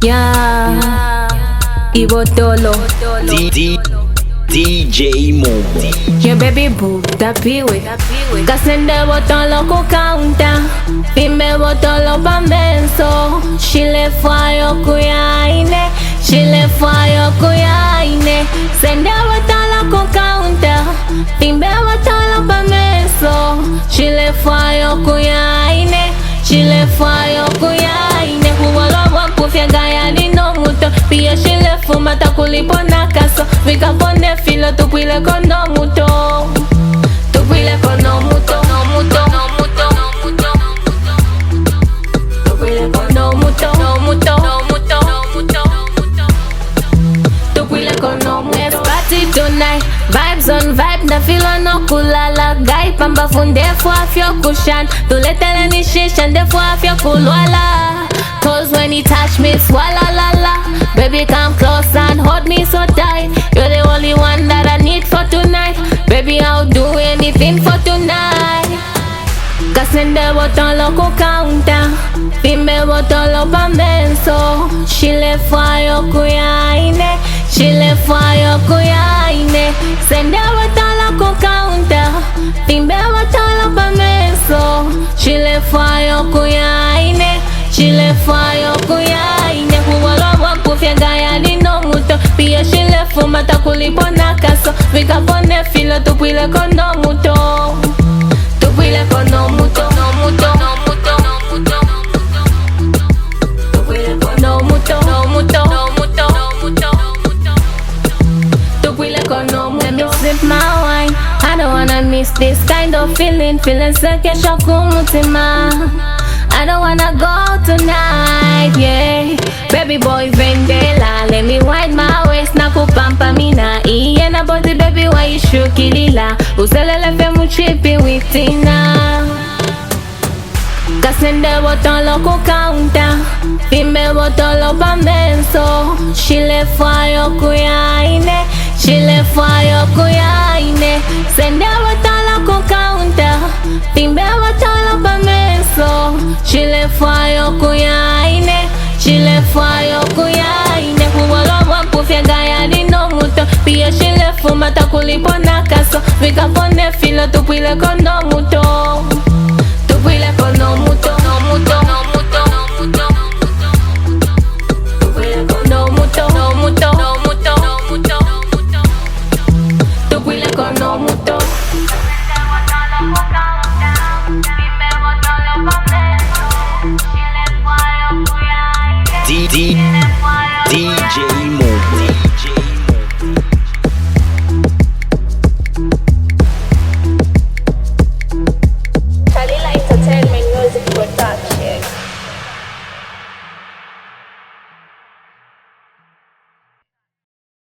Yeah, Ibotolo DJ Momo. Your baby boo, tapiwe Kasende botolo ku counter Fimbe botolo pa menso Shile fwayo kuyaine Shile fwayo kuyaine Sende botolo ku counter Fimbe botolo pa menso Shile fwayo kuyaine Shile fwayo kuyaine Huwalo wampufya gaya lino muto Pia shile fuma takulipo na kaso Vika pone filo tupile kono muto Tupile kono muto No muto No muto No muto Tupile kono muto No muto No muto No muto Tupile kono muto Let's party tonight Vibes on vibe na filo no kulala Guy pamba funde fwa fyo kushan Tuletele ni shishan de fwa fyo kulwala Cause when you touch me, swalla la la Baby come close and hold me so tight You're the only one that I need for tonight Baby I'll do anything for tonight Kasende botolo ku counter Fimbe botolo pa menso Shile fwayo kuyaine Shile fwayo kuyaine Sende botolo ku counter Fimbe botolo pa menso Shile fwayo kuyaine Shile fwayo kuyaine Huwalo wampufya gaya lino muto Pia shile fuma takulipo na kaso Vika pone filo tupile kono muto Tupile kono muto No muto No muto No muto Tupile kono muto No muto No muto No muto Tupile kono muto Let me sip my wine I don't wanna miss this kind of feeling Feeling seke shoku mutima I don't wanna go tonight, yeah Baby boy vendela Let me wind my waist na kupampa mina Iye na body baby why you shukilila Uselele fe muchipi witina Kasende botolo ku counter Fimbe botolo pa menso Shile fwayo kuyaine Shile fwayo kuyaine Sende botolo ku counter Fimbe botolo pa menso Shile fwayo kuyaine Shile fwayo kuyaine Huwalo wampufya gaya lino muto Pia shile fuma takulipo na kaso Vika pone filo tupile kono muto Tupile kono muto No muto No muto No muto Tupile kono muto No muto No muto No muto Tupile kono muto DJ Momo.